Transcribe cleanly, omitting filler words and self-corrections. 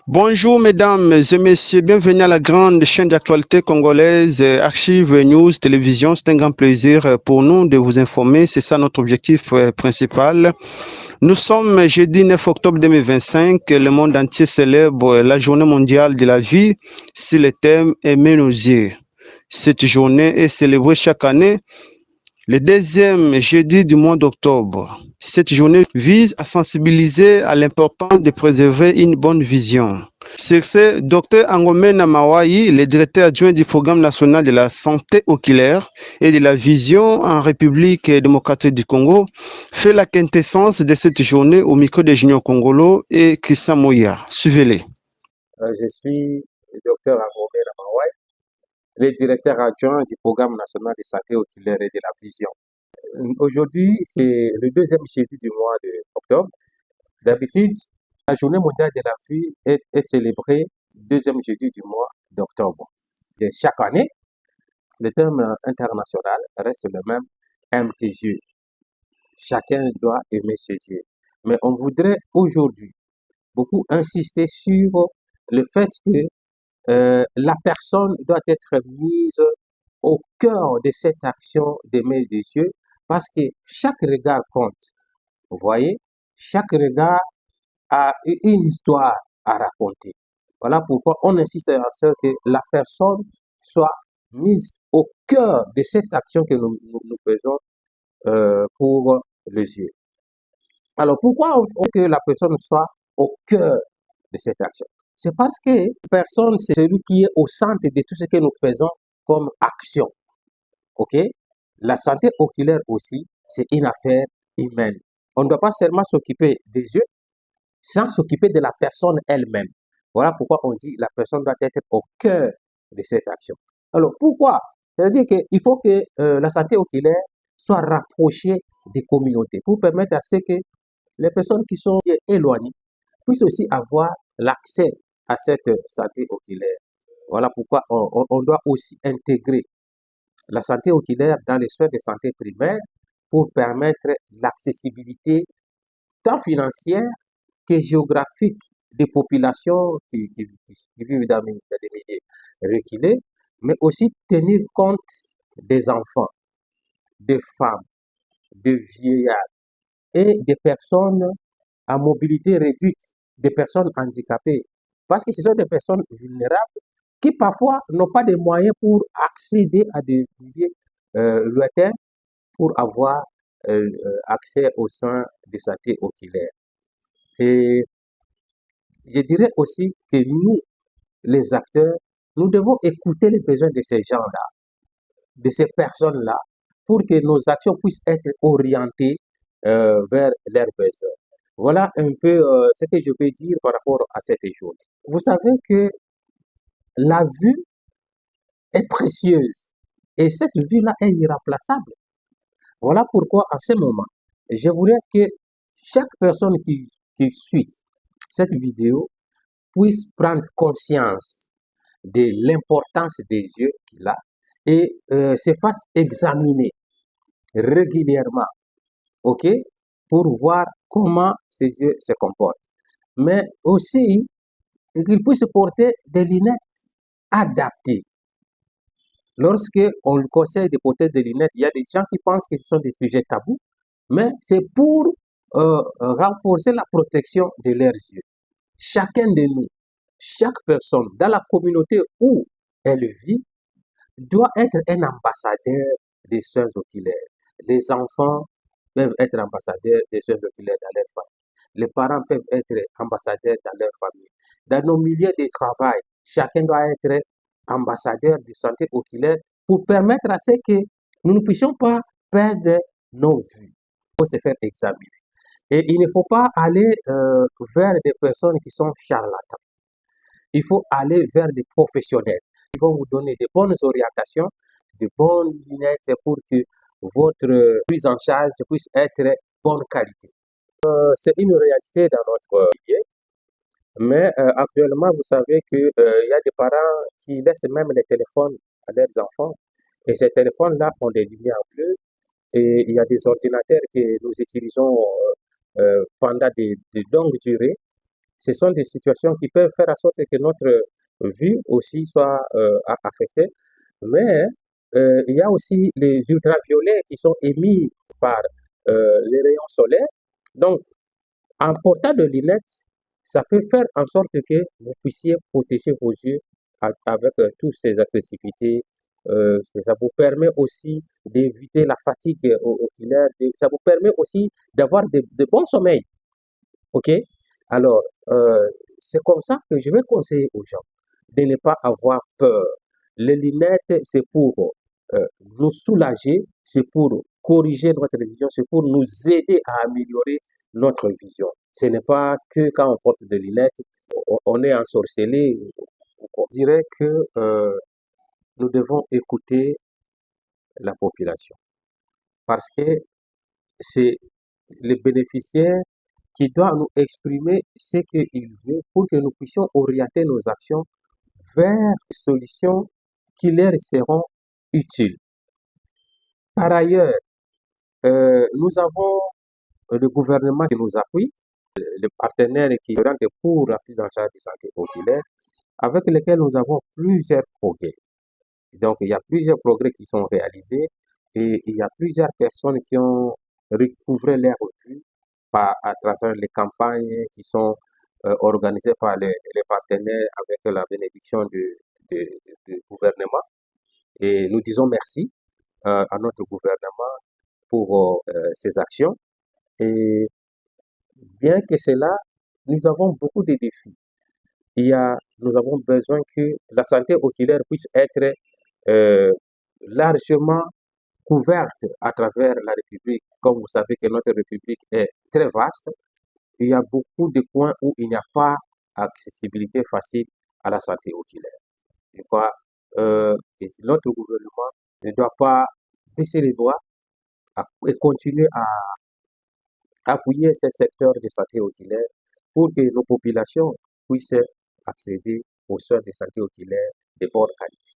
Bonjour mesdames et messieurs, bienvenue à la grande chaîne d'actualité congolaise Archive News Télévision. C'est un grand plaisir pour nous de vous informer, c'est ça notre objectif principal. Nous sommes jeudi 9 octobre 2025, le monde entier célèbre la journée mondiale de la vie sur le thème Aimer nos yeux. Cette journée est célébrée chaque année le deuxième jeudi du mois d'octobre. Cette journée vise à sensibiliser à l'importance de préserver une bonne vision. C'est ce Dr Angomena Mawayi, le directeur adjoint du programme national de la santé oculaire et de la vision en République démocratique du Congo, fait la quintessence de cette journée au micro de Junior Congolo et Christian Moya. Suivez-les. Je suis le docteur Angomena Mawayi, le directeur adjoint du programme national de santé oculaire et de la vision. Aujourd'hui, c'est le deuxième jeudi du mois d'octobre. D'habitude, la journée mondiale de la vie est célébrée le deuxième jeudi du mois d'octobre. Et chaque année, le thème international reste le même, aime tes yeux. Chacun doit aimer ses yeux. Mais on voudrait aujourd'hui beaucoup insister sur le fait que la personne doit être mise au cœur de cette action d'aimer des yeux parce que chaque regard compte. Vous voyez, chaque regard a une histoire à raconter. Voilà pourquoi on insiste à ce que la personne soit mise au cœur de cette action que nous faisons pour les yeux. Alors pourquoi on veut que la personne soit au cœur de cette action? C'est parce que personne, c'est celui qui est au centre de tout ce que nous faisons comme action. OK? La santé oculaire aussi, c'est une affaire humaine. On ne doit pas seulement s'occuper des yeux, sans s'occuper de la personne elle-même. Voilà pourquoi on dit la personne doit être au cœur de cette action. Alors pourquoi? C'est-à-dire qu'il faut que la santé oculaire soit rapprochée des communautés pour permettre à ce que les personnes qui sont éloignées puissent aussi avoir l'accès à cette santé oculaire. Voilà pourquoi on doit aussi intégrer la santé oculaire dans les sphères de santé primaire pour permettre l'accessibilité tant financière que géographique des populations qui vivent dans des milieux reculés, mais aussi tenir compte des enfants, des femmes, des vieillards et des personnes à mobilité réduite, des personnes handicapées, parce que ce sont des personnes vulnérables qui parfois n'ont pas de moyens pour accéder à des milieux lointains pour avoir accès aux soins de santé oculaire. Et je dirais aussi que nous, les acteurs, nous devons écouter les besoins de ces gens-là, de ces personnes-là, pour que nos actions puissent être orientées vers leurs besoins. Voilà un peu ce que je peux dire par rapport à cette journée. Vous savez que la vue est précieuse et cette vue-là est irremplaçable. Voilà pourquoi, en ce moment, je voudrais que chaque personne qui suit cette vidéo puisse prendre conscience de l'importance des yeux qu'il a et se fasse examiner régulièrement, ok, pour voir comment ses yeux se comportent. Mais aussi, qu'il puisse porter des lunettes adaptées. Lorsque on lui conseille de porter des lunettes, il y a des gens qui pensent que ce sont des sujets tabous, mais c'est pour renforcer la protection de leurs yeux. Chacun de nous, chaque personne dans la communauté où elle vit, doit être un ambassadeur des soins oculaires. Les enfants peuvent être ambassadeurs des soins oculaires dans leur famille. Les parents peuvent être ambassadeurs dans leur famille. Dans nos milieux de travail, chacun doit être ambassadeur de santé oculaire pour permettre à ce que nous ne puissions pas perdre nos vues. Il faut se faire examiner. Et il ne faut pas aller vers des personnes qui sont charlatans. Il faut aller vers des professionnels. Ils vont vous donner de bonnes orientations, de bonnes lunettes pour que votre prise en charge puisse être bonne qualité. C'est une réalité dans notre milieu, mais actuellement, vous savez qu'il y a des parents qui laissent même les téléphones à leurs enfants. Et ces téléphones-là ont des lumières bleues et il y a des ordinateurs que nous utilisons pendant de longues durées. Ce sont des situations qui peuvent faire en sorte que notre vue aussi soit affectée. Mais il y a aussi les ultraviolets qui sont émis par les rayons solaires. Donc, en portant de lunettes, ça peut faire en sorte que vous puissiez protéger vos yeux avec toutes ces agressivités. Ça vous permet aussi d'éviter la fatigue oculaire. Ça vous permet aussi d'avoir de bons sommeils. OK? Alors, c'est comme ça que je vais conseiller aux gens de ne pas avoir peur. Les lunettes, c'est pour nous soulager, c'est pour corriger notre vision, c'est pour nous aider à améliorer notre vision. Ce n'est pas que quand on porte des lunettes, on est ensorcelé. On dirait que nous devons écouter la population parce que c'est les bénéficiaires qui doit nous exprimer ce qu'il veut pour que nous puissions orienter nos actions vers des solutions qui leur seront utiles. Par ailleurs, nous avons le gouvernement qui nous appuie, les partenaires qui rentrent pour la prise en charge de santé oculaire, avec lesquels nous avons plusieurs progrès. Donc, il y a plusieurs progrès qui sont réalisés et il y a plusieurs personnes qui ont recouvré leur vue à travers les campagnes qui sont organisées par les partenaires avec la bénédiction du gouvernement. Et nous disons merci à notre gouvernement pour ces actions. Et bien que cela, nous avons beaucoup de défis. Nous avons besoin que la santé oculaire puisse être euh, largement couverte à travers la République. Comme vous savez que notre République est très vaste, il y a beaucoup de coins où il n'y a pas accessibilité facile à la santé oculaire. Je crois que notre gouvernement ne doit pas baisser les doigts et continuer à appuyer ces secteurs de santé oculaire pour que nos populations puissent accéder aux soins de santé oculaire de bonne qualité.